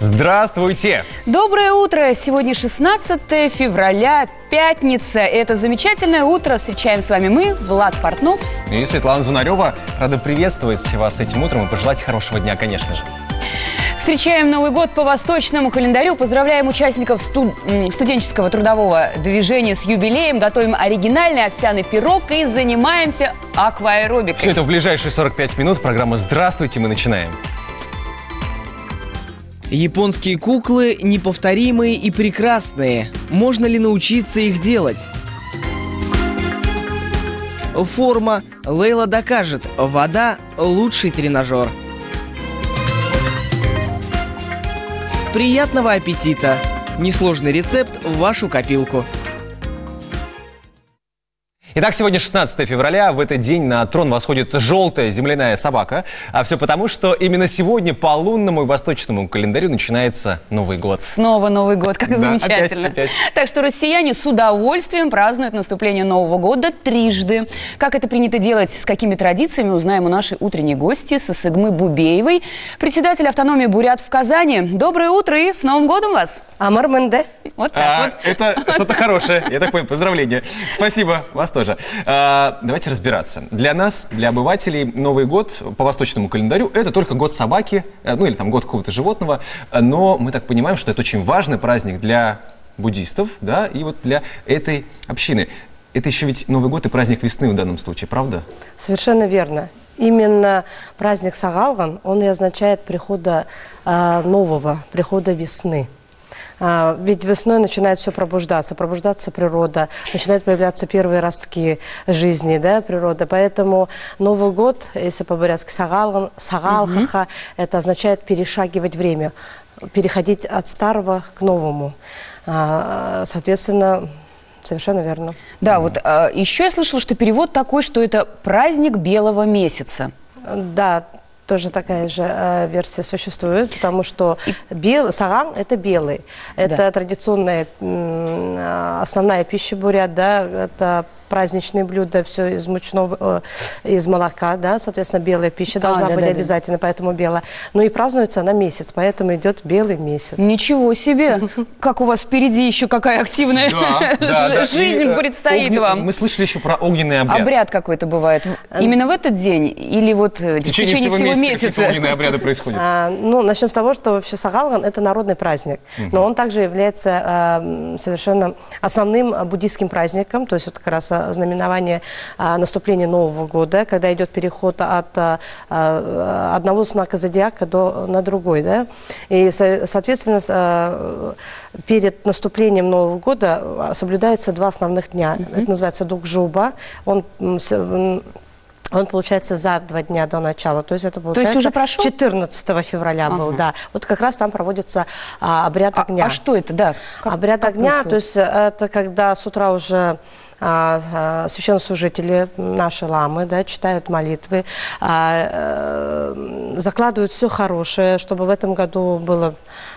Здравствуйте! Доброе утро! Сегодня 16 февраля, пятница. Это замечательное утро. Встречаем с вами мы, Влад Портнов И Светлана Звонарева. Рада приветствовать вас этим утром и пожелать хорошего дня, конечно же. Встречаем Новый год по восточному календарю. Поздравляем участников студенческого трудового движения с юбилеем. Готовим оригинальный овсяный пирог и занимаемся акваэробикой. Все это в ближайшие 45 минут. Программа «Здравствуйте». Мы начинаем. Японские куклы неповторимые и прекрасные. Можно ли научиться их делать? Форма. Лейла докажет. Вода – лучший тренажер. Приятного аппетита! Несложный рецепт в вашу копилку. Итак, сегодня 16 февраля. В этот день на трон восходит желтая земляная собака. А все потому, что именно сегодня по лунному и восточному календарю начинается Новый год. Снова Новый год, как замечательно. Опять. Так что россияне с удовольствием празднуют наступление Нового года трижды. Как это принято делать, с какими традициями, узнаем у нашей утренней гости Сысыгмы Бубеевой, председатель автономии бурят в Казани. Доброе утро и с Новым годом вас! Амар Менде. Вот так вот. Это что-то хорошее. Я так понимаю, поздравления. Спасибо. Вас тоже. Давайте разбираться. Для нас, для обывателей, Новый год по восточному календарю – это только год собаки, ну или там год какого-то животного. Но мы так понимаем, что это очень важный праздник для буддистов, да, и вот для этой общины. Это еще ведь Новый год и праздник весны в данном случае, правда? Совершенно верно. Именно праздник Сагалган, он и означает прихода нового, прихода весны. Ведь весной начинает все пробуждаться природа, начинают появляться первые ростки жизни, да, природы. Поэтому Новый год, если по-бурятски Сагалхаха, это означает перешагивать время, переходить от старого к новому. Соответственно, совершенно верно. Да, вот еще я слышала, что перевод такой, что это праздник белого месяца. Да, тоже такая же версия существует, потому что саган – это белый. Это традиционная основная пища бурят, да, это праздничные блюда, все из мучного, из молока, да, соответственно, белая пища должна быть обязательно, поэтому белая. Ну и празднуется она месяц, поэтому идет белый месяц. Ничего себе! Как у вас впереди еще какая активная жизнь предстоит вам. Мы слышали еще про огненный обряд. Обряд какой-то бывает. Именно в этот день или вот в течение всего месяца? Какие огненные обряды происходят? Ну, начнем с того, что вообще Сагалган – это народный праздник, но он также является совершенно основным буддийским праздником, то есть вот как раз знаменование наступления Нового года, когда идет переход от одного знака зодиака на другой. Да? И, соответственно, перед наступлением Нового года соблюдается два основных дня. Это называется Дукжуба. Он получается за 2 дня до начала. То есть это получается уже прошел? 14 февраля был, да. Вот как раз там проводится обряд огня. А что это, да? Обряд огня, то есть это когда с утра уже священнослужители, наши ламы, да, читают молитвы, закладывают все хорошее, чтобы в этом году было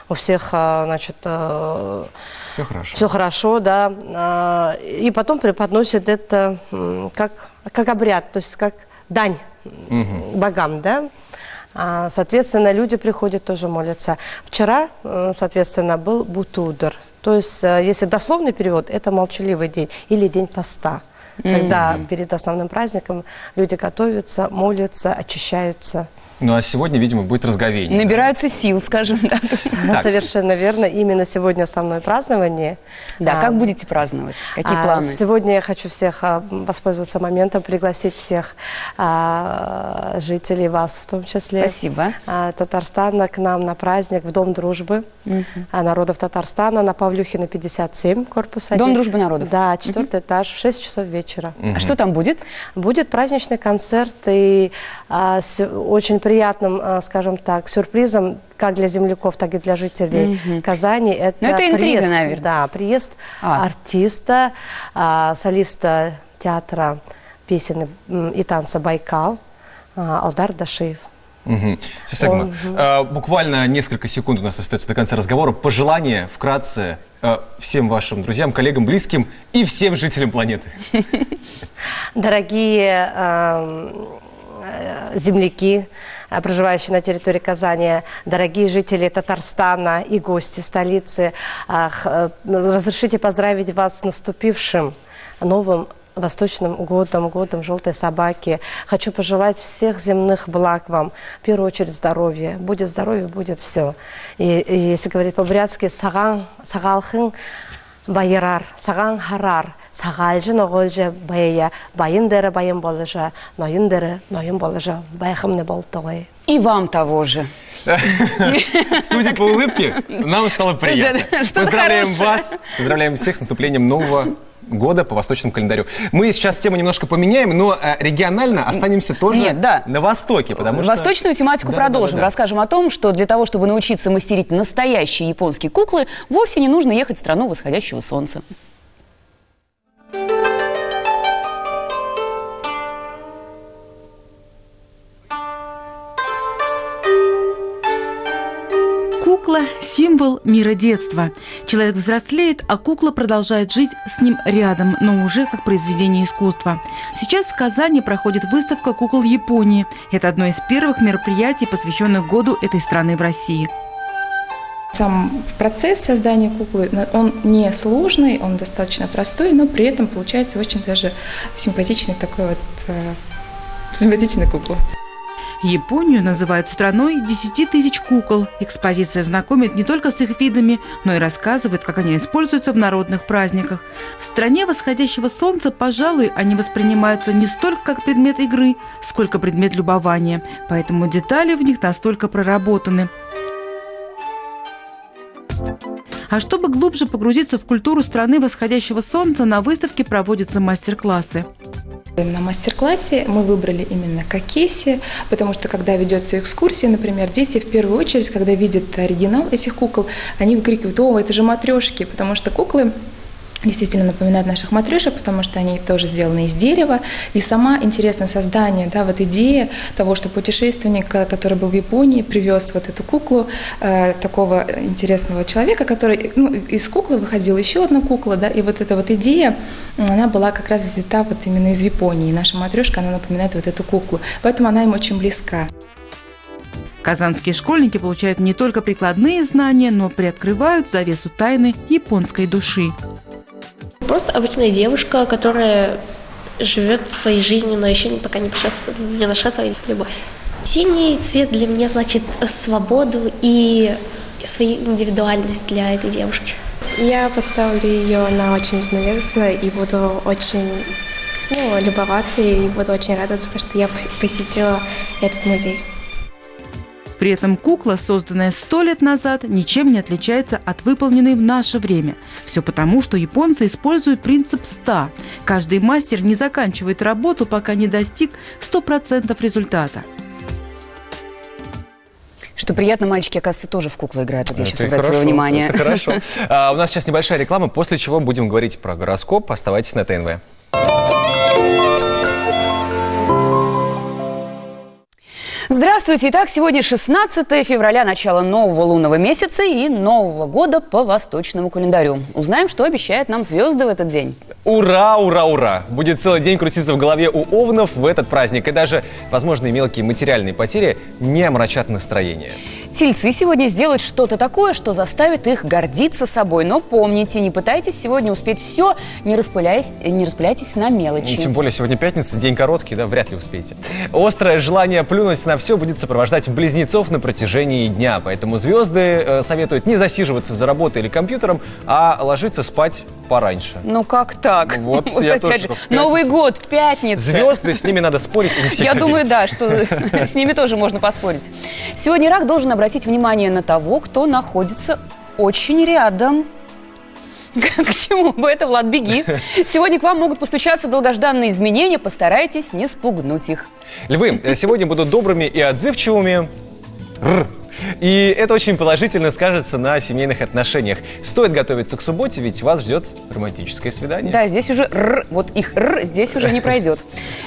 у всех, значит, все хорошо, да. И потом преподносят это как обряд, то есть как дань богам, да. Соответственно, люди приходят, тоже молятся. Вчера, соответственно, был Бутудр. То есть, если дословный перевод, это молчаливый день или день поста, когда перед основным праздником люди готовятся, молятся, очищаются. Ну а сегодня, видимо, будет разговение. Набираются сил, скажем. Да. Совершенно верно. Именно сегодня основное празднование. Да, как будете праздновать? Какие планы? Сегодня я хочу всех воспользоваться моментом, пригласить всех жителей, вас в том числе. Спасибо. Татарстана к нам на праздник в Дом дружбы народов Татарстана на Павлюхина 57, корпус 1. Дом дружбы народов? Да, 4-й этаж, в 6 часов вечера. А что там будет? Будет праздничный концерт и очень приятным, скажем так, сюрпризом как для земляков, так и для жителей Казани. Это интрига, приезд, наверное. Да, приезд артиста, солиста театра песен и танца «Байкал» Алдар Дашиев. Сысыгма, буквально несколько секунд у нас остается до конца разговора. Пожелания вкратце всем вашим друзьям, коллегам, близким и всем жителям планеты. Дорогие земляки, проживающие на территории Казани, дорогие жители Татарстана и гости столицы, разрешите поздравить вас с наступившим новым Восточным годом, годом желтой собаки. Хочу пожелать всех земных благ вам. В первую очередь здоровья. Будет здоровье, будет все. И если говорить по-бурятски, сагалхын байырар, саган харар, сагалжы ноголжы бая, байындары байын болыжа, ноюндары ноюн болыжа, байхымны болтогой. И вам того же. Судя по улыбке, нам стало приятно. Поздравляем вас, поздравляем всех с наступлением Нового года по восточному календарю. Мы сейчас тему немножко поменяем, но регионально останемся тоже на Востоке. Потому что... Восточную тематику продолжим. Расскажем о том, что для того, чтобы научиться мастерить настоящие японские куклы, вовсе не нужно ехать в страну восходящего солнца. Кукла – символ мира детства. Человек взрослеет, а кукла продолжает жить с ним рядом, но уже как произведение искусства. Сейчас в Казани проходит выставка кукол Японии. Это одно из первых мероприятий, посвященных году этой страны в России. Сам процесс создания куклы, он не сложный, он достаточно простой, но при этом получается очень даже симпатичный симпатичная кукла. Японию называют страной 10 тысяч кукол. Экспозиция знакомит не только с их видами, но и рассказывает, как они используются в народных праздниках. В стране восходящего солнца, пожалуй, они воспринимаются не столько как предмет игры, сколько предмет любования. Поэтому детали в них настолько проработаны. А чтобы глубже погрузиться в культуру страны восходящего солнца, на выставке проводятся мастер-классы. На мастер-классе мы выбрали именно какеси, потому что когда ведется экскурсия, например, дети в первую очередь, когда видят оригинал этих кукол, они выкрикивают: «О, это же матрешки!», потому что куклы действительно напоминают наших матрешек, потому что они тоже сделаны из дерева. И сама интересное создание, вот идея того, что путешественник, который был в Японии, привез вот эту куклу, такого интересного человека, который, из куклы выходила еще одна кукла, и вот эта вот идея, она была как раз взята вот именно из Японии. И наша матрешка, она напоминает вот эту куклу, поэтому она им очень близка. Казанские школьники получают не только прикладные знания, но приоткрывают завесу тайны японской души. Просто обычная девушка, которая живет своей жизнью, но еще пока не нашла свою любовь. Синий цвет для меня значит свободу и свою индивидуальность для этой девушки. Я поставлю ее на очень равновесно и буду очень любоваться и буду очень радоваться, что я посетила этот музей. При этом кукла, созданная 100 лет назад, ничем не отличается от выполненной в наше время. Все потому, что японцы используют принцип 100. Каждый мастер не заканчивает работу, пока не достиг 100% результата. Что приятно, мальчики, оказывается, тоже в куклы играют. Вот я сейчас обратила внимание. Это хорошо. У нас сейчас небольшая реклама, после чего будем говорить про гороскоп. Оставайтесь на ТНВ. Здравствуйте! Итак, сегодня 16 февраля, начало нового лунного месяца и Нового года по восточному календарю. Узнаем, что обещают нам звезды в этот день. Ура, ура, ура! Будет целый день крутиться в голове у овнов в этот праздник. И даже возможные мелкие материальные потери не омрачат настроение. Тельцы сегодня сделают что-то такое, что заставит их гордиться собой. Но помните, не пытайтесь сегодня успеть все, не распыляйтесь на мелочи. Тем более сегодня пятница, день короткий, вряд ли успеете. Острое желание плюнуть на все будет сопровождать близнецов на протяжении дня. Поэтому звезды советуют не засиживаться за работой или компьютером, а ложиться спать пораньше. Ну как так? Вот я тоже же, Новый год, пятница. Звезды, с ними надо спорить, и не всегда Я думаю, да, что с ними тоже можно поспорить. Сегодня рак должен обратить внимание на того, кто находится очень рядом. К чему бы это, Влад, беги. Сегодня к вам могут постучаться долгожданные изменения, постарайтесь не спугнуть их. Львы сегодня будут добрыми и отзывчивыми. И это очень положительно скажется на семейных отношениях. Стоит готовиться к субботе, ведь вас ждет романтическое свидание. Да, здесь уже вот их здесь уже не пройдет.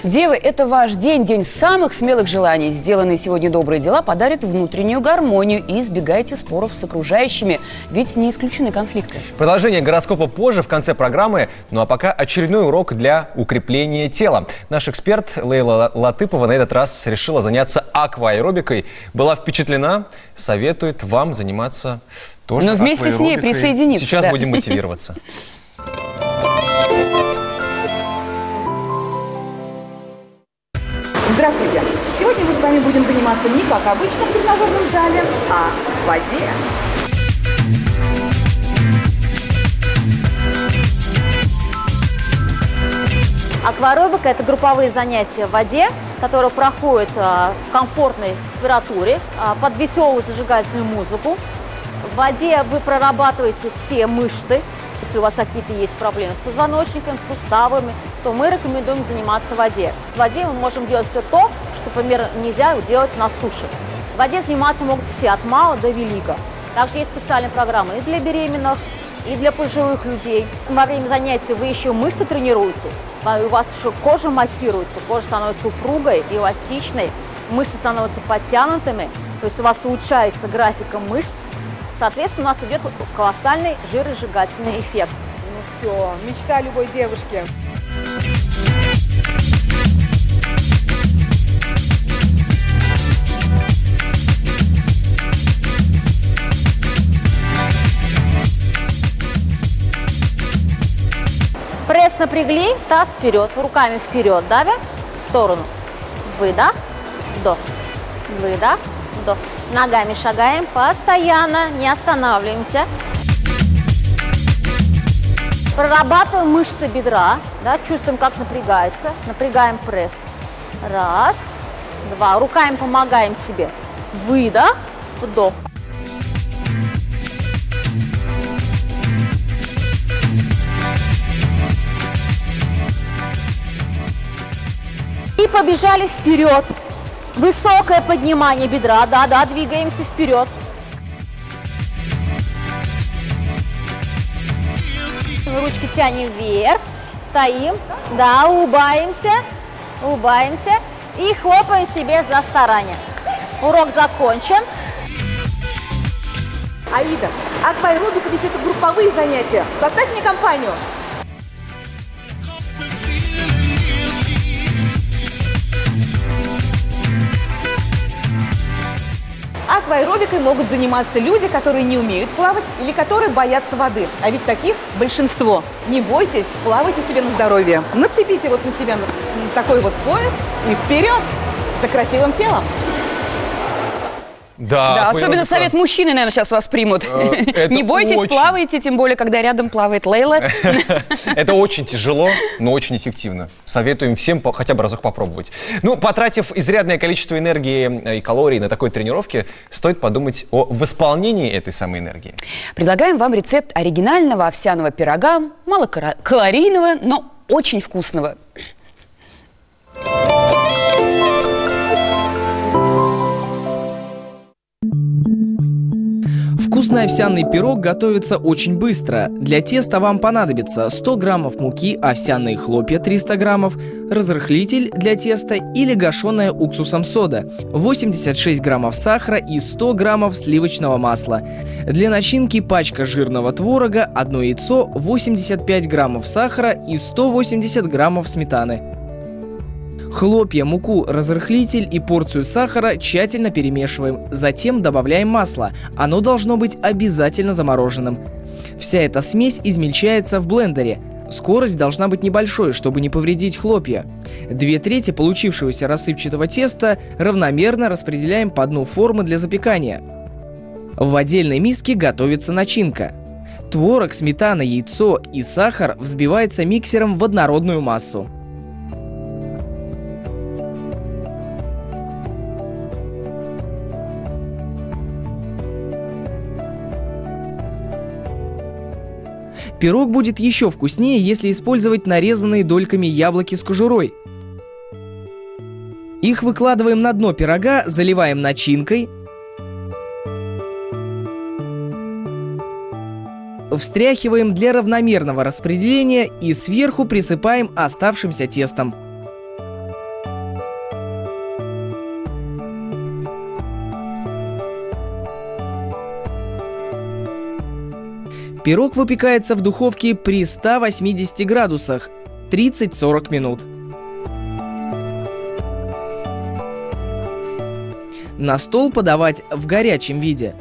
Девы, это ваш день, день самых смелых желаний. Сделанные сегодня добрые дела подарят внутреннюю гармонию и избегайте споров с окружающими, ведь не исключены конфликты. Продолжение гороскопа позже, в конце программы. Ну а пока очередной урок для укрепления тела. Наш эксперт Лейла Латыпова на этот раз решила заняться акваэробикой. Была впечатлена, советует вам заниматься тоже акваэробикой. Но вместе с ней присоединиться. Сейчас будем мотивироваться. Здравствуйте! Сегодня мы с вами будем заниматься не как обычно в тренажерном зале, а в воде. Акваэробика – это групповые занятия в воде, которые проходят в комфортной температуре, под веселую зажигательную музыку. В воде вы прорабатываете все мышцы. Если у вас какие-то есть проблемы с позвоночником, с суставами, то мы рекомендуем заниматься в воде. В воде мы можем делать все то, что, например, нельзя делать на суше. В воде заниматься могут все, от мала до велика. Также есть специальные программы и для беременных, и для пожилых людей. Во время занятий вы еще мышцы тренируете, у вас еще кожа массируется, кожа становится упругой, эластичной, мышцы становятся подтянутыми, то есть у вас улучшается графика мышц. Соответственно, у нас идет колоссальный жиросжигательный эффект. Ну все, мечта любой девушки. Пресс напрягли, таз вперед, руками вперед, давя, в сторону. Выдох, вдох, выдох, вдох. Ногами шагаем постоянно, не останавливаемся. Прорабатываем мышцы бедра, да, чувствуем, как напрягается. Напрягаем пресс. Раз, два. Руками помогаем себе. Выдох, вдох. И побежали вперед. Высокое поднимание бедра, да, двигаемся вперед. Ручки тянем вверх, стоим, да, улыбаемся и хлопаем себе за старание. Урок закончен. Аида, акваэробика ведь это групповые занятия. Составь мне компанию. Акваэробикой могут заниматься люди, которые не умеют плавать или которые боятся воды. А ведь таких большинство. Не бойтесь, плавайте себе на здоровье. Нацепите вот на себя такой вот пояс и вперед за красивым телом. Да, особенно совет мужчины, наверное, сейчас вас примут. Не бойтесь, плавайте, тем более, когда рядом плавает Лейла. Это очень тяжело, но очень эффективно. Советуем всем хотя бы разок попробовать. Ну, потратив изрядное количество энергии и калорий на такой тренировке, стоит подумать о восполнении этой самой энергии. Предлагаем вам рецепт оригинального овсяного пирога, малокалорийного, но очень вкусного. Вкусный овсяный пирог готовится очень быстро. Для теста вам понадобится 100 граммов муки, овсяные хлопья 300 граммов, разрыхлитель для теста или гашеная уксусом сода, 86 граммов сахара и 100 граммов сливочного масла. Для начинки пачка жирного творога, 1 яйцо, 85 граммов сахара и 180 граммов сметаны. Хлопья, муку, разрыхлитель и порцию сахара тщательно перемешиваем. Затем добавляем масло. Оно должно быть обязательно замороженным. Вся эта смесь измельчается в блендере. Скорость должна быть небольшой, чтобы не повредить хлопья. 2/3 получившегося рассыпчатого теста равномерно распределяем по дну формы для запекания. В отдельной миске готовится начинка. Творог, сметана, яйцо и сахар взбивается миксером в однородную массу. Пирог будет еще вкуснее, если использовать нарезанные дольками яблоки с кожурой. Их выкладываем на дно пирога, заливаем начинкой, Встряхиваем для равномерного распределения и сверху присыпаем оставшимся тестом. Пирог выпекается в духовке при 180 градусах 30-40 минут. На стол подавать в горячем виде.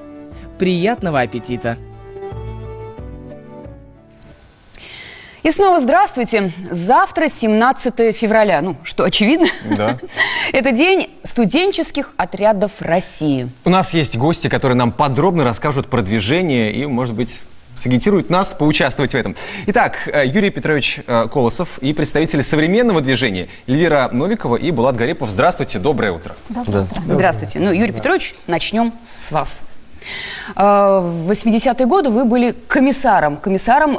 Приятного аппетита! И снова здравствуйте. Завтра 17 февраля. Ну, что очевидно. Да. Это день студенческих отрядов России. У нас есть гости, которые нам подробно расскажут про движение и, может быть, сагитируют нас поучаствовать в этом. Итак, Юрий Петрович Колосов и представители современного движения Эльвира Новикова и Булат Гарипов. Здравствуйте, доброе утро. Здравствуйте. Ну, Юрий Петрович, начнем с вас. В 80-е годы вы были комиссаром. Комиссаром,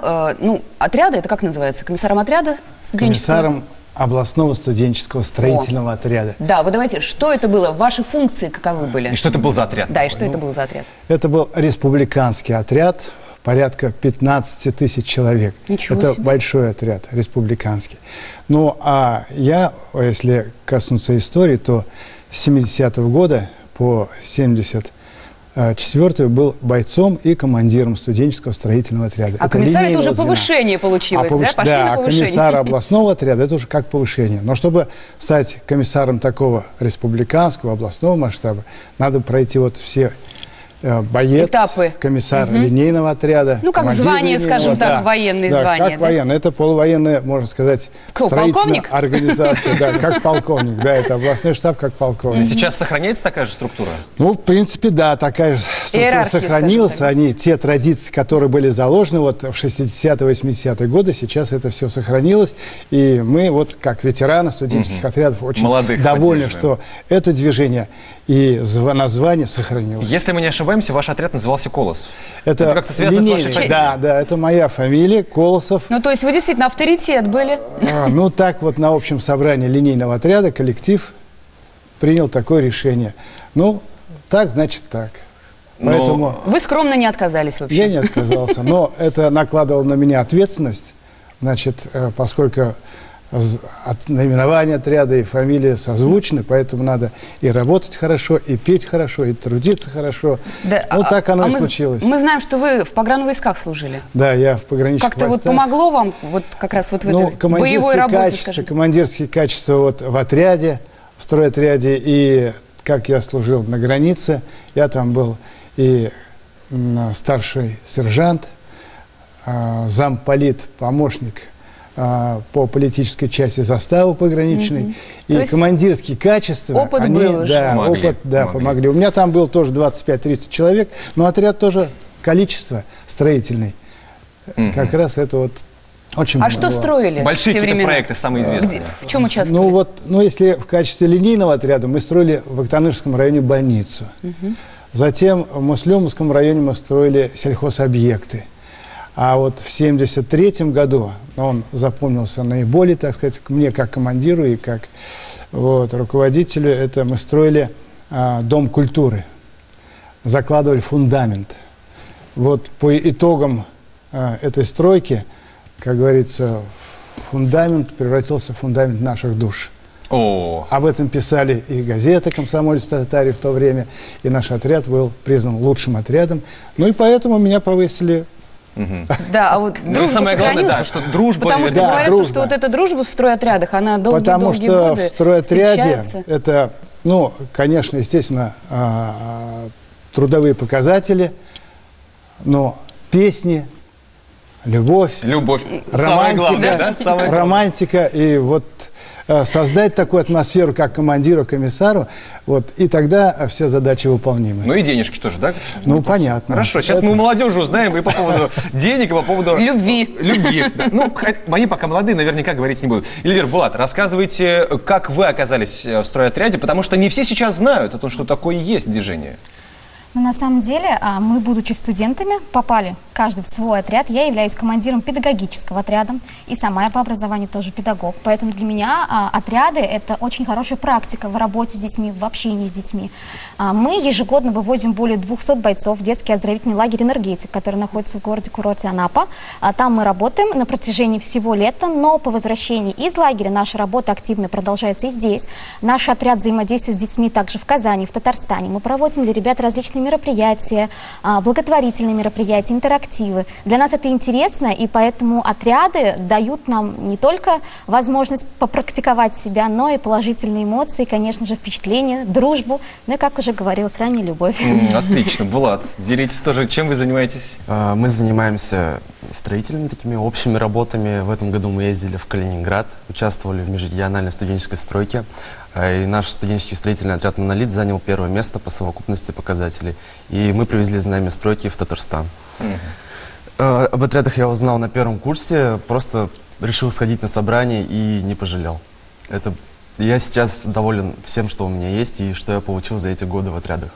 отряда, это как называется? Комиссаром отряда студенческого? Комиссаром областного студенческого строительного отряда. Да, вы давайте, что это было? Ваши функции каковы были? И что это был за отряд? Да, и что это был за отряд? Это был республиканский отряд, порядка 15 тысяч человек. Ничего это себе. большой отряд, республиканский. Ну, а я, если коснуться истории, то с 70-го года по 74-й был бойцом и командиром студенческого строительного отряда. А комиссар это уже повышение получилось, да? Пошли на повышение. Комиссар областного отряда это уже как повышение. Но чтобы стать комиссаром такого республиканского, областного масштаба, надо пройти вот все боец, этапы. Комиссар линейного отряда. Ну, как звание, скажем так, военные звания. Как военное. Это полувоенная, можно сказать, полковник? Организация. Да, как полковник. Да, это областной штаб как полковник. Сейчас сохраняется такая же структура? Ну, в принципе, да, такая же структура сохранилась. Они, те традиции, которые были заложены вот в 60-80-е годы, сейчас это все сохранилось. И мы вот, как ветераны студенческих отрядов, очень довольны, что это движение и название сохранилось. Если мы не ошибаемся, ваш отряд назывался «Колос». Это как-то связано с вашей фамилией? Да, это моя фамилия, Колосов. Ну, то есть вы действительно авторитет были? Ну, так вот на общем собрании линейного отряда коллектив принял такое решение. Ну, так, значит так. Поэтому вы скромно не отказались вообще? Я не отказался, но это накладывало на меня ответственность, значит, поскольку наименование отряда и фамилия созвучны, поэтому надо и работать хорошо, и петь хорошо, и трудиться хорошо. Да, ну, так оно и случилось. Мы знаем, что вы в погранвойсках служили. Да, я в пограничных Как-то вот помогло вам вот как раз вот в этой боевой работе, скажем? Командирские качества вот в отряде, в стройотряде, и как я служил на границе, я там был и старший сержант, замполит, помощник по политической части заставы пограничной. И командирские качества, опыт они был уже. Помогли. У меня там было тоже 25-30 человек, но отряд тоже количество строительный. Как раз это вот очень много. А что строили? Большие какие-то проекты, самые известные. В чем участвовали? Если в качестве линейного отряда мы строили в Актанырском районе больницу. Затем в Муслимовском районе мы строили сельхозобъекты. А вот в 1973 году он запомнился наиболее, так сказать, мне как командиру и как руководителю. Это мы строили Дом культуры, закладывали фундамент. Вот по итогам этой стройки, как говорится, фундамент превратился в фундамент наших душ. Об этом писали и газеты «Комсомольцы Татарии» в то время, и наш отряд был признан лучшим отрядом. Ну и поэтому меня повысили. Да, а вот дружба самое главное, да, что дружба... Потому что говорят, что вот эта дружба в стройотрядах, она долгие-долгие годы Потому что в стройотряде это, конечно, естественно, трудовые показатели, но песни, любовь, романтика и вот создать такую атмосферу, как командиру, комиссару, и тогда все задачи выполнимы. Ну и денежки тоже, да? Ну, понятно. Хорошо, сейчас мы у молодежи узнаем и по поводу денег, и по поводу... Любви. Ну, они пока молодые, наверняка говорить не будут. Эльвир, Булат, рассказывайте, как вы оказались в стройотряде, потому что не все сейчас знают о том, что такое есть движение. Но на самом деле мы, будучи студентами, попали каждый в свой отряд. Я являюсь командиром педагогического отряда, и сама я по образованию тоже педагог. Поэтому для меня отряды – это очень хорошая практика в работе с детьми, в общении с детьми. Мы ежегодно вывозим более 200 бойцов в детский оздоровительный лагерь «Энергетик», который находится в городе-курорте Анапа. Там мы работаем на протяжении всего лета, но по возвращении из лагеря наша работа активно продолжается и здесь. Наш отряд взаимодействует с детьми также в Казани, в Татарстане. Мы проводим для ребят различные мероприятия, благотворительные мероприятия, интерактивы. Для нас это интересно, и поэтому отряды дают нам не только возможность попрактиковать себя, но и положительные эмоции, конечно же, впечатления, дружбу, ну и, как уже говорилось ранее, любовь. Отлично. Булат, делитесь тоже, чем вы занимаетесь? Мы занимаемся строительными такими общими работами. В этом году мы ездили в Калининград, участвовали в межрегиональной студенческой стройке. И наш студенческий строительный отряд «Монолит» занял первое место по совокупности показателей. И мы привезли знамя стройки в Татарстан. Об отрядах я узнал на первом курсе, просто решил сходить на собрание и не пожалел. Я сейчас доволен всем, что у меня есть и что я получил за эти годы в отрядах.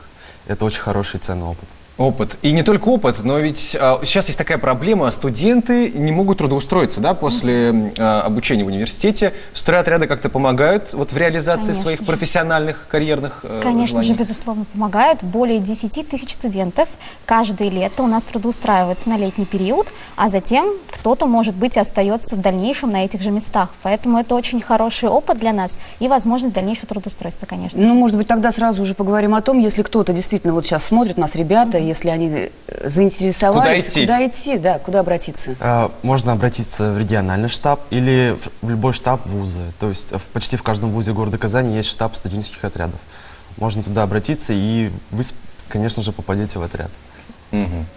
Это очень хороший и ценный опыт. Опыт. И не только опыт, но ведь сейчас есть такая проблема, студенты не могут трудоустроиться, да, после обучения в университете. Стройотряды как-то помогают вот в реализации своих профессиональных, карьерных Конечно же, безусловно, помогают. Более 10 тысяч студентов каждое лето у нас трудоустраиваются на летний период, а затем кто-то, может быть, остается в дальнейшем на этих же местах. Поэтому это очень хороший опыт для нас и возможность дальнейшего трудоустройства, конечно. Ну, может быть, тогда сразу уже поговорим о том, если кто-то действительно вот сейчас смотрит нас, ребята, если они заинтересовались, куда идти, да, куда обратиться? Можно обратиться в региональный штаб или в любой штаб вуза. То есть почти в каждом вузе города Казани есть штаб студенческих отрядов. Можно туда обратиться, и вы, конечно же, попадете в отряд.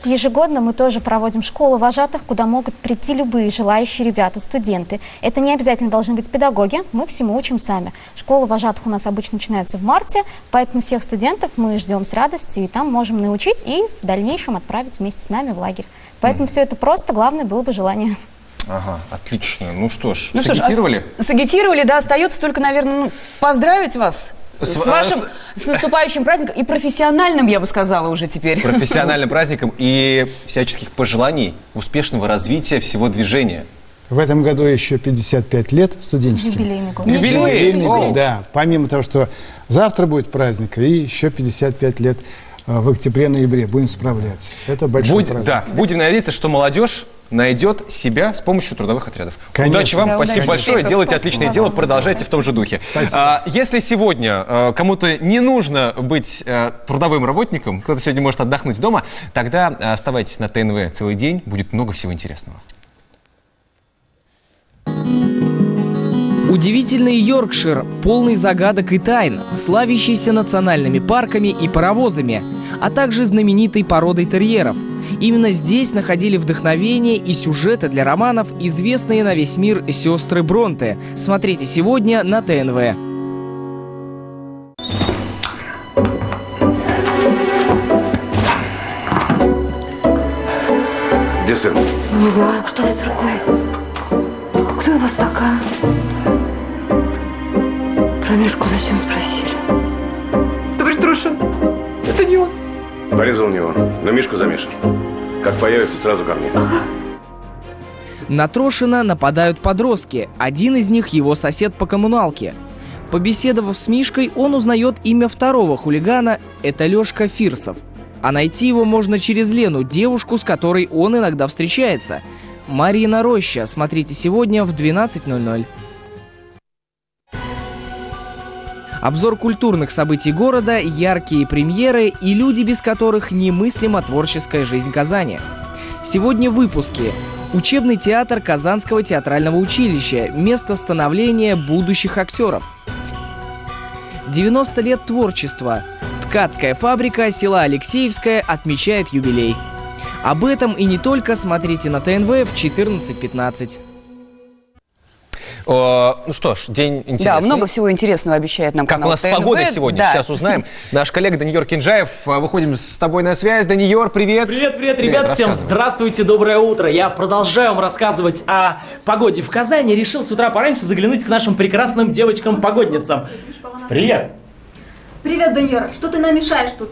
Ежегодно мы тоже проводим школу вожатых, куда могут прийти любые желающие ребята, студенты. Это не обязательно должны быть педагоги, мы всему учим сами. Школа вожатых у нас обычно начинается в марте, поэтому всех студентов мы ждем с радостью, и там можем научить и в дальнейшем отправить вместе с нами в лагерь. Поэтому все это просто, главное было бы желание. Ага, отлично. Ну что ж, сагитировали? Сагитировали, да, остается только, наверное, поздравить вас с наступающим праздником и профессиональным, я бы сказала, уже теперь. Профессиональным праздником и всяческих пожеланий, успешного развития всего движения. В этом году еще 55 лет студенческим. Юбилейный год. Юбилейный год. Да, помимо того, что завтра будет праздник, и еще 55 лет в октябре-ноябре будем справляться. Это большой праздник. Да, будем надеяться, что молодежь найдет себя с помощью трудовых отрядов. Конечно. Удачи вам, спасибо большое, делайте отличное дело, продолжайте в том же духе. Если сегодня кому-то не нужно быть трудовым работником, кто-то сегодня может отдохнуть дома, тогда оставайтесь на ТНВ целый день, будет много всего интересного. Удивительный Йоркшир, полный загадок и тайн, славящийся национальными парками и паровозами, а также знаменитой породой терьеров. Именно здесь находили вдохновение и сюжеты для романов известные на весь мир сестры Бронте. Смотрите сегодня на ТНВ. Где сын? Не знаю, что с рукой. Кто у вас такая? Про Мишку зачем спросили? Товарищ Трушин, это не он. Порезал не он, но Мишка замешан. Как появится, сразу ко мне. На Трошина нападают подростки. Один из них его сосед по коммуналке. Побеседовав с Мишкой, он узнает имя второго хулигана – это Лешка Фирсов. А найти его можно через Лену, девушку, с которой он иногда встречается. Марина Роща. Смотрите сегодня в 12:00. Обзор культурных событий города, яркие премьеры и люди, без которых немыслима творческая жизнь Казани. Сегодня в выпуске. Учебный театр Казанского театрального училища. Место становления будущих актеров. 90 лет творчества. Ткацкая фабрика села Алексеевская отмечает юбилей. Об этом и не только смотрите на ТНВ в 14:15. Ну что ж, день интересный. Да, много всего интересного обещает нам канал ТНВ. Как у нас погода сегодня, да. Сейчас узнаем. Наш коллега Даниил Кинжаев, выходим с тобой на связь. Даниил, привет. Привет, ребят, всем здравствуйте, доброе утро. Я продолжаю вам рассказывать о погоде в Казани. Решил с утра пораньше заглянуть к нашим прекрасным девочкам-погодницам. Привет. Привет, Даниил. Что ты нам мешаешь тут?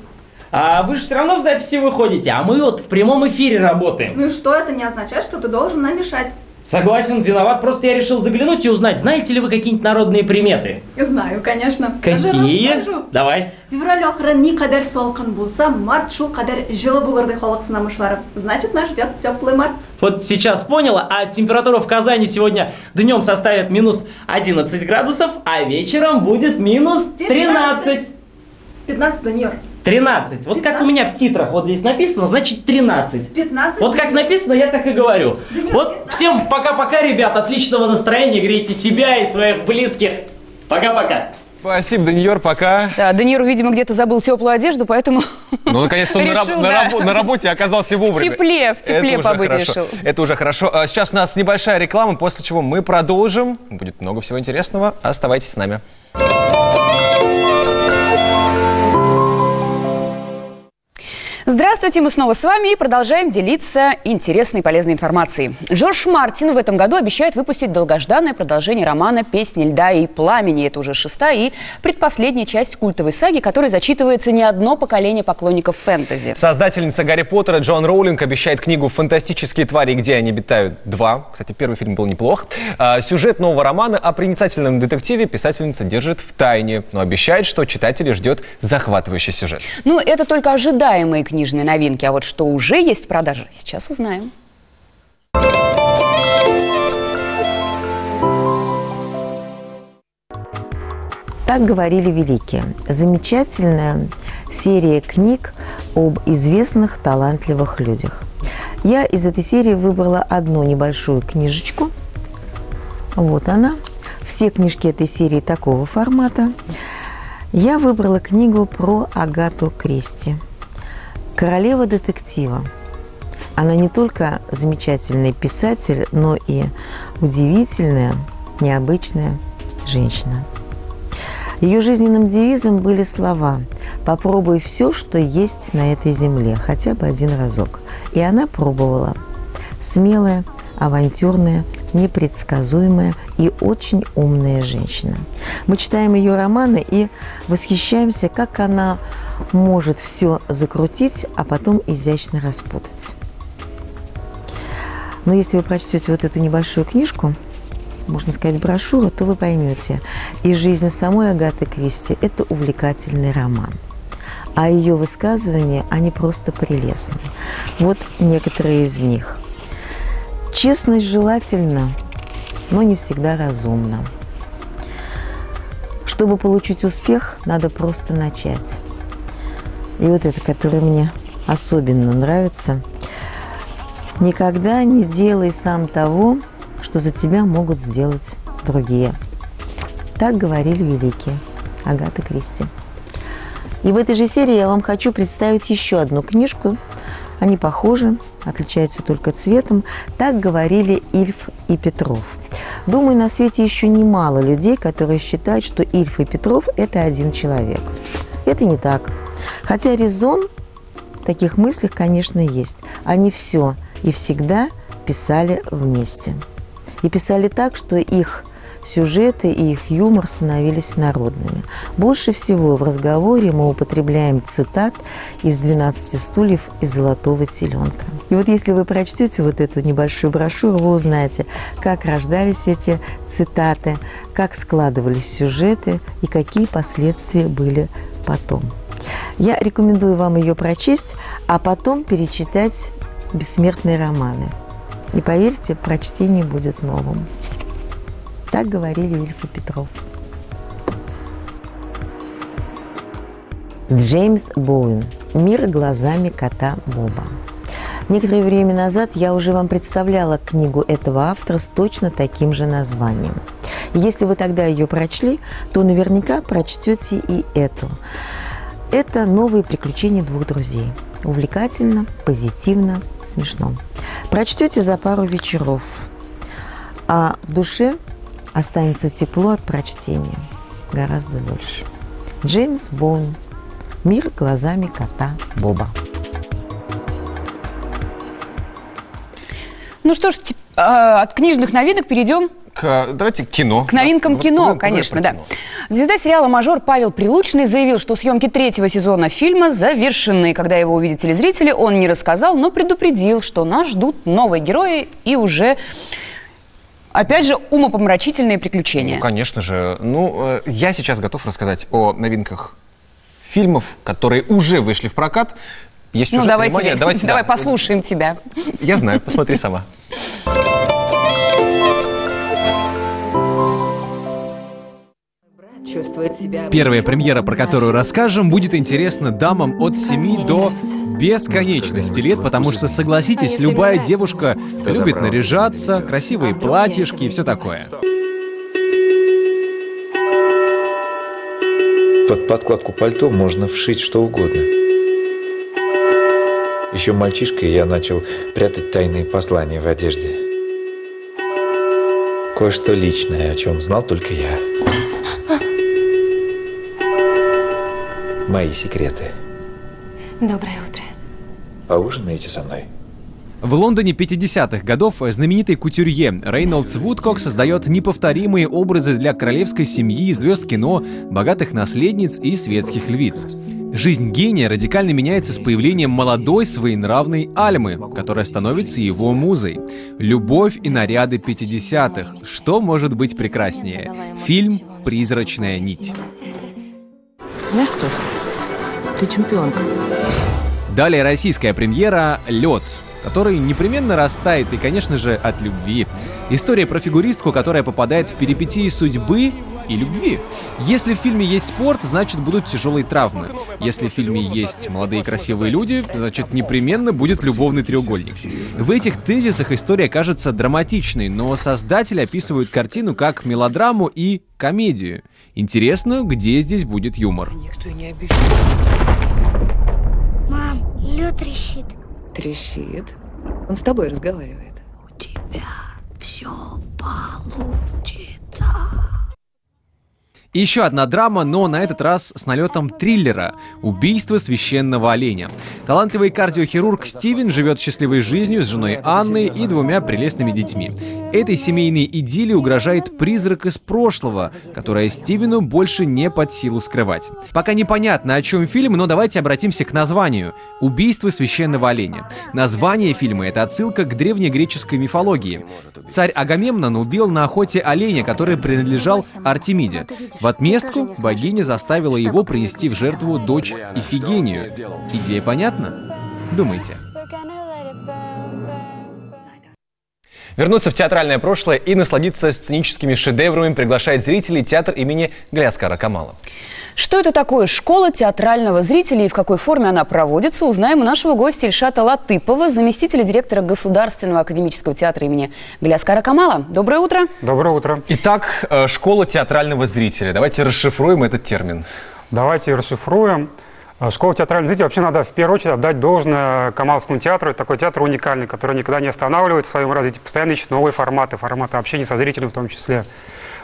А вы же все равно в записи выходите, а мы вот в прямом эфире работаем. Ну и что, это не означает, что ты должен нам мешать. Согласен, виноват, просто я решил заглянуть и узнать, знаете ли вы какие-нибудь народные приметы? Знаю, конечно. Какие? Давай. Февраль ахыры ни кадәр салкын булса, март шул кадәр жылы булыр ди халык сынамышлары. Значит, нас ждет теплый март. Вот сейчас поняла, а температура в Казани сегодня днем составит минус 11 градусов, а вечером будет минус 13. 15, Даниэль. 13. Вот 15. Как у меня в титрах вот здесь написано, значит 13. 15. Вот как написано, я так и говорю. Даниэль, вот 15. Всем пока-пока, ребят, отличного настроения, грейте себя и своих близких. Пока-пока. Спасибо, Даниэль, пока. Да, Даниэль, видимо, где-то забыл теплую одежду, поэтому ну, наконец-то он на работе оказался вовремя. В тепле побыть решил. Это уже хорошо. Сейчас у нас небольшая реклама, после чего мы продолжим. Будет много всего интересного. Оставайтесь с нами. Здравствуйте, мы снова с вами и продолжаем делиться интересной и полезной информацией. Джордж Мартин в этом году обещает выпустить долгожданное продолжение романа «Песни льда и пламени». Это уже 6-я и предпоследняя часть культовой саги, которой зачитывается не одно поколение поклонников фэнтези. Создательница «Гарри Поттера» Джоан Роулинг обещает книгу «Фантастические твари, где они обитают 2». Кстати, первый фильм был неплох. Сюжет нового романа о проницательном детективе писательница держит в тайне, но обещает, что читателей ждет захватывающий сюжет. Ну, это только ожидаемые книжные новинки, а вот что уже есть в продаже, сейчас узнаем. Так говорили великие. Замечательная серия книг об известных талантливых людях. Я из этой серии выбрала одну небольшую книжечку. Вот она. Все книжки этой серии такого формата. Я выбрала книгу про Агату Кристи. Королева детектива. Она не только замечательный писатель, но и удивительная, необычная женщина. Ее жизненным девизом были слова «Попробуй все, что есть на этой земле, хотя бы один разок». И она пробовала. Смелая, авантюрная, непредсказуемая и очень умная женщина. Мы читаем ее романы и восхищаемся, как она может все закрутить, а потом изящно распутать. Но если вы прочтете вот эту небольшую книжку, можно сказать, брошюру, то вы поймете, и жизнь самой Агаты Кристи – это увлекательный роман. А ее высказывания, они просто прелестны. Вот некоторые из них. Честность желательна, но не всегда разумна. Чтобы получить успех, надо просто начать. И вот это, которое мне особенно нравится. Никогда не делай сам того, что за тебя могут сделать другие. Так говорили великие. Агата Кристи. И в этой же серии я вам хочу представить еще одну книжку. Они похожи, отличаются только цветом. Так говорили Ильф и Петров. Думаю, на свете еще немало людей, которые считают, что Ильф и Петров – это один человек. Это не так. Хотя резон в таких мыслях, конечно, есть. Они все и всегда писали вместе. И писали так, что их сюжеты и их юмор становились народными. Больше всего в разговоре мы употребляем цитат из «12 стульев» и «Золотого теленка». И вот если вы прочтете вот эту небольшую брошюру, вы узнаете, как рождались эти цитаты, как складывались сюжеты и какие последствия были потом. Я рекомендую вам ее прочесть, а потом перечитать бессмертные романы. И поверьте, прочтение будет новым. Так говорили Ильф и Петров. Джеймс Боуэн. «Мир глазами кота Боба». Некоторое время назад я уже вам представляла книгу этого автора с точно таким же названием. И если вы тогда ее прочли, то наверняка прочтете и эту. Это новые приключения двух друзей. Увлекательно, позитивно, смешно. Прочтете за пару вечеров, а в душе останется тепло от прочтения гораздо дольше. Джеймс Боуэн. «Мир глазами кота Боба». Ну что ж, от книжных новинок перейдем Давайте кино. К новинкам кино, конечно, да. Звезда сериала «Мажор» Павел Прилучный заявил, что съемки 3-го сезона фильма завершены. Когда его увидят телезрители, он не рассказал, но предупредил, что нас ждут новые герои и уже, опять же, умопомрачительные приключения. Ну, конечно же. Ну, я сейчас готов рассказать о новинках фильмов, которые уже вышли в прокат. Есть ну, давай послушаем тебя. Я знаю, посмотри сама. Первая премьера, про которую расскажем, будет интересна дамам от 7 до бесконечности лет, потому что, согласитесь, любая девушка любит наряжаться, красивые платьишки и все такое. Под подкладку пальто можно вшить что угодно. Еще мальчишкой я начал прятать тайные послания в одежде. Кое-что личное, о чем знал только я. Мои секреты. Доброе утро. Поужинаете со мной? В Лондоне 50-х годов знаменитый кутюрье Рейнольдс Вудкок создает неповторимые образы для королевской семьи, звезд кино, богатых наследниц и светских львиц. Жизнь гения радикально меняется с появлением молодой своенравной Альмы, которая становится его музой. Любовь и наряды 50-х. Что может быть прекраснее? Фильм «Призрачная нить». Знаешь, кто ты? Ты чемпионка. Далее российская премьера «Лед», который непременно растает и, конечно же, от любви. История про фигуристку, которая попадает в перипетии судьбы и любви. Если в фильме есть спорт, значит будут тяжелые травмы. Если в фильме есть молодые красивые люди, значит непременно будет любовный треугольник. В этих тезисах история кажется драматичной, но создатели описывают картину как мелодраму и комедию. Интересно, где здесь будет юмор. Никто не обещал. Мам, лед трещит. Трещит? Он с тобой разговаривает. У тебя все получится. И еще одна драма, но на этот раз с налетом триллера «Убийство священного оленя». Талантливый кардиохирург Стивен живет счастливой жизнью с женой Анной и 2 прелестными детьми. Этой семейной идиллии угрожает призрак из прошлого, которое Стивену больше не под силу скрывать. Пока непонятно, о чем фильм, но давайте обратимся к названию «Убийство священного оленя». Название фильма — это отсылка к древнегреческой мифологии. Царь Агамемнон убил на охоте оленя, который принадлежал Артемиде. В отместку богиня заставила его принести в жертву дочь Ифигению. Идея понятна? Думайте. Вернуться в театральное прошлое и насладиться сценическими шедеврами приглашает зрителей театр имени Галяскара Камала. Что это такое школа театрального зрителя и в какой форме она проводится, узнаем у нашего гостя Ильшата Латыпова, заместителя директора Государственного академического театра имени Галяскара Камала. Доброе утро. Доброе утро. Итак, школа театрального зрителя. Давайте расшифруем этот термин. Давайте расшифруем. Школа театрального зрителя вообще надо в первую очередь отдать должное Камалскому театру. Это такой театр уникальный, который никогда не останавливается в своем развитии, постоянно ищет новые форматы общения со зрителем в том числе.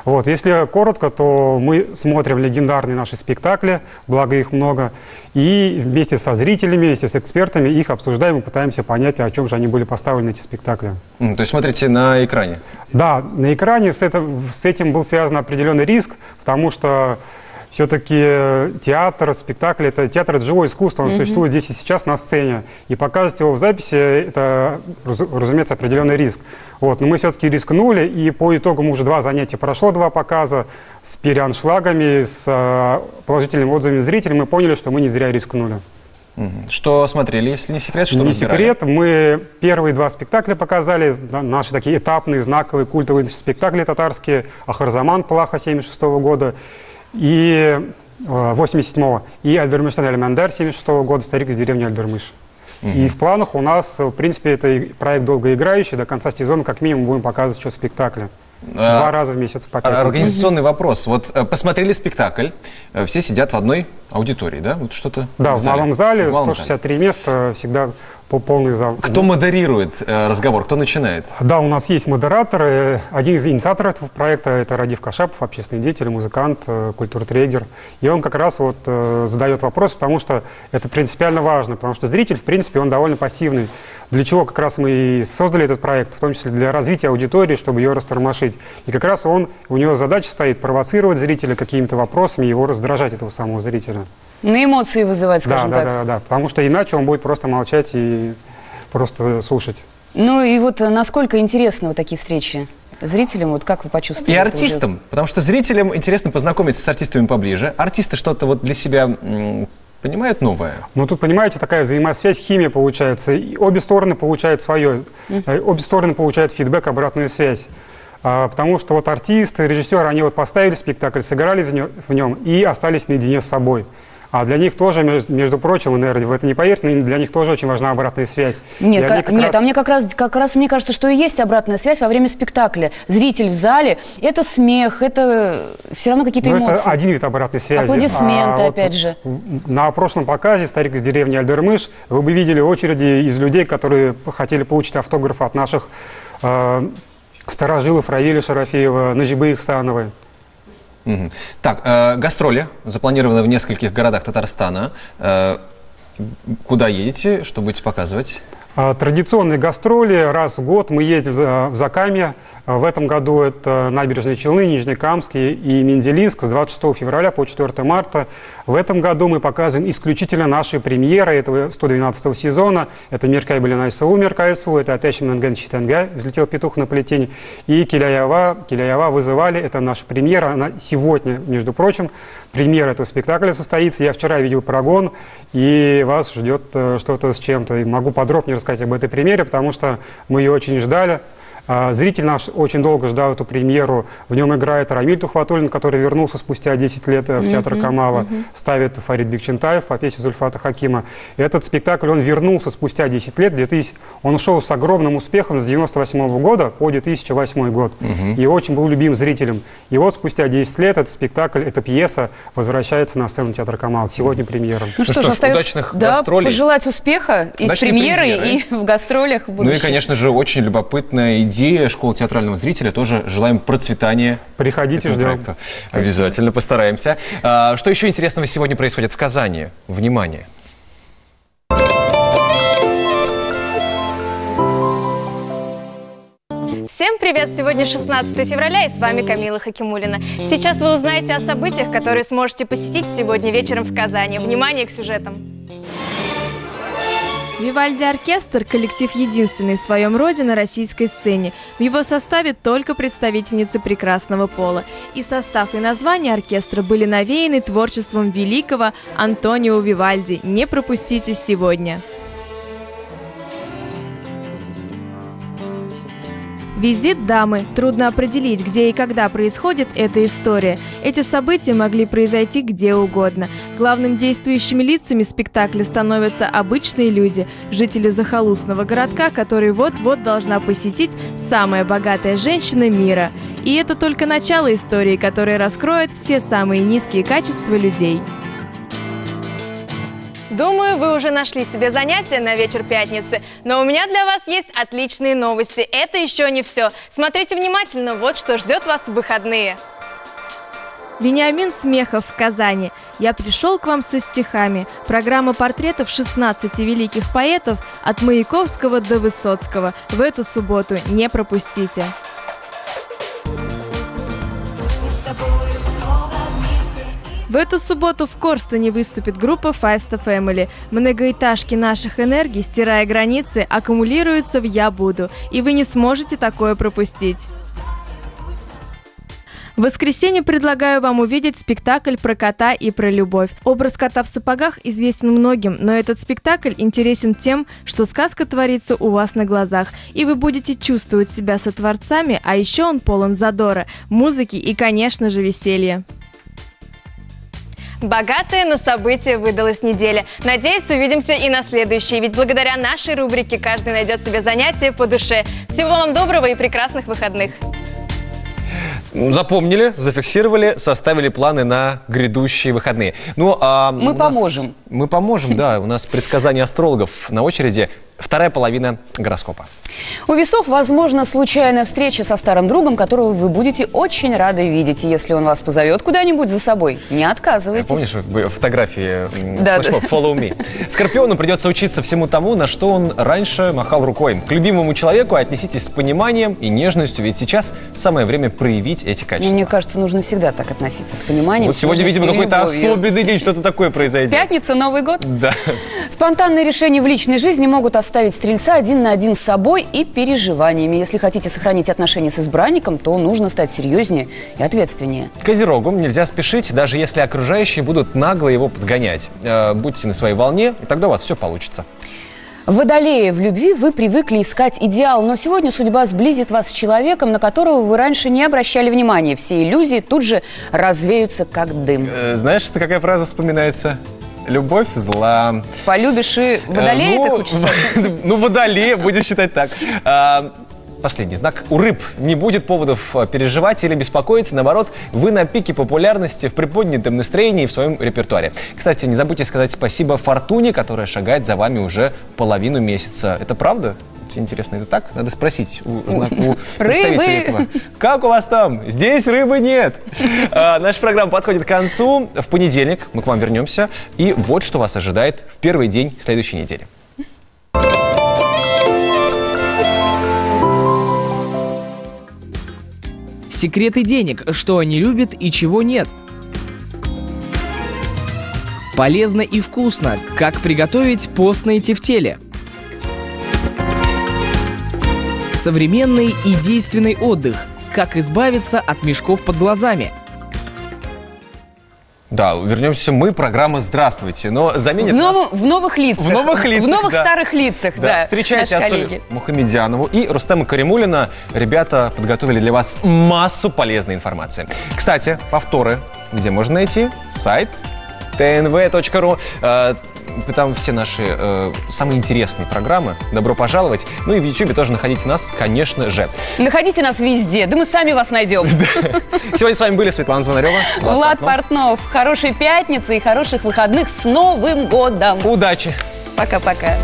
Вот. Если коротко, то мы смотрим легендарные наши спектакли, благо их много, и вместе со зрителями, вместе с экспертами их обсуждаем и пытаемся понять, о чем же они были поставлены, эти спектакли. То есть смотрите на экране? Да, на экране с этим был связан определенный риск, потому что все-таки театр, спектакль, это живое искусство, он существует здесь и сейчас на сцене. И показывать его в записи, это, разумеется, определенный риск. Вот. Но мы все-таки рискнули, и по итогам уже 2 занятия прошло, 2 показа с переаншлагами, с положительными отзывами зрителей. Мы поняли, что мы не зря рискнули. Что смотрели, если не секрет, что не секрет, мы первые 2 спектакля показали, наши такие этапные, знаковые, культовые спектакли татарские, «Ахарзаман» Плаха 1976 года, и 87-го, и «Альдермыштан Эльмандар» 1976 года, «Старик из деревни Альдермыш». И в планах у нас, в принципе, это проект долгоиграющий, до конца сезона как минимум будем показывать еще спектакли. 2 раза в месяц по 5. Организационный вопрос. Вот посмотрели спектакль, все сидят в одной аудитории, да? Вот что-то. Да, в малом зале, 163 места, всегда полный зал. Кто модерирует разговор, кто начинает? Да, у нас есть модераторы. Один из инициаторов проекта – это Радив Кашапов, общественный деятель, музыкант, культуртрегер. И он как раз вот задает вопрос, потому что это принципиально важно, потому что зритель, в принципе, он довольно пассивный. Для чего как раз мы и создали этот проект, в том числе для развития аудитории, чтобы ее растормошить. И как раз у него задача стоит провоцировать зрителя какими-то вопросами, его раздражать, этого самого зрителя. На эмоции вызывать, скажем так. Да, потому что иначе он будет просто молчать и просто слушать. Ну и вот насколько интересны вот такие встречи зрителям, вот как вы почувствовали? И артистам, потому что зрителям интересно познакомиться с артистами поближе. Артисты что-то вот для себя понимают новое? Ну тут, понимаете, такая взаимосвязь, химия получается. И обе стороны получают свое, обе стороны получают фидбэк, обратную связь. Потому что вот артисты, режиссеры, они вот поставили спектакль, сыграли в нем и остались наедине с собой. А для них тоже, между прочим, вы, наверное, в это не поверите, но для них тоже очень важна обратная связь. Нет, а мне как раз мне кажется, что и есть обратная связь во время спектакля. Зритель в зале, это смех, это все равно какие-то эмоции. Это один вид обратной связи. Аплодисменты, опять же. На прошлом показе «Старик из деревни Альдермыш» вы бы видели очереди из людей, которые хотели получить автограф от наших старожилов Равиля Шарафеева, Наджибы Ихсановой. Так, гастроли запланированы в нескольких городах Татарстана. Куда едете, что будете показывать? Традиционные гастроли. Раз в год мы едем в Закамье. В этом году это Набережные Челны, Нижнекамск и Мензелинск с 26 февраля по 4 марта. В этом году мы показываем исключительно наши премьеры этого 112-го сезона. Это «Меркай Белянай Сау, Меркай Сау», это «Атешим Нанган Читангай», «Взлетел петух на плетень», и «Киляява вызывали». Это наша премьера. Она сегодня, между прочим, премьера этого спектакля состоится. Я вчера видел прогон, и вас ждет что-то с чем-то. И могу подробнее рассказать об этой премьере, потому что мы ее очень ждали. Зритель наш очень долго ждал эту премьеру. В нем играет Рамиль Тухватуллин, который вернулся спустя 10 лет в театр Камала. Ставит Фарид Бекчентаев по пьесе Зульфата Хакима. Этот спектакль, он вернулся спустя 10 лет. Он шел с огромным успехом с 1998 года по 2008 год. И очень был любим зрителем. И вот спустя 10 лет этот спектакль, эта пьеса возвращается на сцену театра Камала. Сегодня премьера. Ну что ж, остается удачных гастролей. Пожелать успеха и с премьерой, и в гастролях в будущем. Ну и, конечно же, очень любопытная идея школы театрального зрителя. Тоже желаем процветания. Приходите, ждем. Обязательно постараемся. Что еще интересного сегодня происходит в Казани? Внимание! Всем привет! Сегодня 16 февраля, и с вами Камила Хакимуллина. Сейчас вы узнаете о событиях, которые сможете посетить сегодня вечером в Казани. Внимание к сюжетам! Вивальди оркестр – коллектив единственный в своем роде на российской сцене. В его составе только представительницы прекрасного пола. И состав, и название оркестра были навеяны творчеством великого Антонио Вивальди. Не пропустите сегодня! Визит дамы. Трудно определить, где и когда происходит эта история. Эти события могли произойти где угодно. Главными действующими лицами спектакля становятся обычные люди, жители захолустного городка, который вот-вот должна посетить самая богатая женщина мира. И это только начало истории, которая раскроет все самые низкие качества людей. Думаю, вы уже нашли себе занятие на вечер пятницы, но у меня для вас есть отличные новости. Это еще не все. Смотрите внимательно, вот что ждет вас в выходные. Вениамин Смехов в Казани. Я пришел к вам со стихами. Программа портретов 16 великих поэтов от Маяковского до Высоцкого. В эту субботу не пропустите. В эту субботу в Корстоне выступит группа Five Star Family. Многоэтажки наших энергий, стирая границы, аккумулируются в «Я буду». И вы не сможете такое пропустить. В воскресенье предлагаю вам увидеть спектакль про кота и про любовь. Образ кота в сапогах известен многим, но этот спектакль интересен тем, что сказка творится у вас на глазах, и вы будете чувствовать себя сотворцами, а еще он полон задора, музыки и, конечно же, веселья. Богатая на события выдалась неделя. Надеюсь, увидимся и на следующей, ведь благодаря нашей рубрике каждый найдет себе занятие по душе. Всего вам доброго и прекрасных выходных. Запомнили, зафиксировали, составили планы на грядущие выходные. Ну, мы поможем. Мы поможем, да. У нас предсказания астрологов на очереди. вторая половина гороскопа. У весов, возможно, случайная встреча со старым другом, которого вы будете очень рады видеть. И если он вас позовет куда-нибудь за собой, не отказывайтесь. Помнишь фотографии флешмоб «Follow me»? Скорпиону придется учиться всему тому, на что он раньше махал рукой. К любимому человеку отнеситесь с пониманием и нежностью, ведь сейчас самое время проявить эти качества. Мне кажется, нужно всегда так относиться с пониманием. Вот сегодня, видимо, какой-то особенный день, что-то такое произойдет. Пятница, Новый год. Да. Спонтанные решения в личной жизни могут оставить стрельца один на один с собой и переживаниями. Если хотите сохранить отношения с избранником, то нужно стать серьезнее и ответственнее. Козерогу нельзя спешить, даже если окружающие будут нагло его подгонять. Будьте на своей волне, и тогда у вас все получится. Водолеи, в любви вы привыкли искать идеал, но сегодня судьба сблизит вас с человеком, на которого вы раньше не обращали внимания. Все иллюзии тут же развеются, как дым. Знаешь, что какая фраза вспоминается? Любовь зла. Полюбишь и водолея, ты хочешь сказать? Ну, водолея, будем считать так. Последний знак. У рыб не будет поводов переживать или беспокоиться. Наоборот, вы на пике популярности, в приподнятом настроении и в своем репертуаре. Кстати, не забудьте сказать спасибо Фортуне, которая шагает за вами уже половину месяца. Это правда? Интересно, это так? Надо спросить у представителей этого. Как у вас там? Здесь рыбы нет. Наша программа подходит к концу. В понедельник мы к вам вернемся. И вот что вас ожидает в первый день следующей недели. Секреты денег, что они любят и чего нет. Полезно и вкусно, как приготовить постные тефтели. Современный и действенный отдых, как избавиться от мешков под глазами. Да, вернемся мы, программа «Здравствуйте», но заменит нас... В новых лицах. В новых лицах, В новых да. старых лицах, да. Встречайте наши Асуль коллеги. Мухамедянову и Рустема Каримуллина. Ребята подготовили для вас массу полезной информации. Кстати, повторы где можно найти? Сайт tnv.ru. Там все наши самые интересные программы. Добро пожаловать. Ну и в YouTube тоже находите нас, конечно же. Находите нас везде, да мы сами вас найдем. Сегодня с вами были Светлана Звонарева, Влад Портнов. Хорошей пятницы и хороших выходных с Новым годом. Удачи. Пока-пока.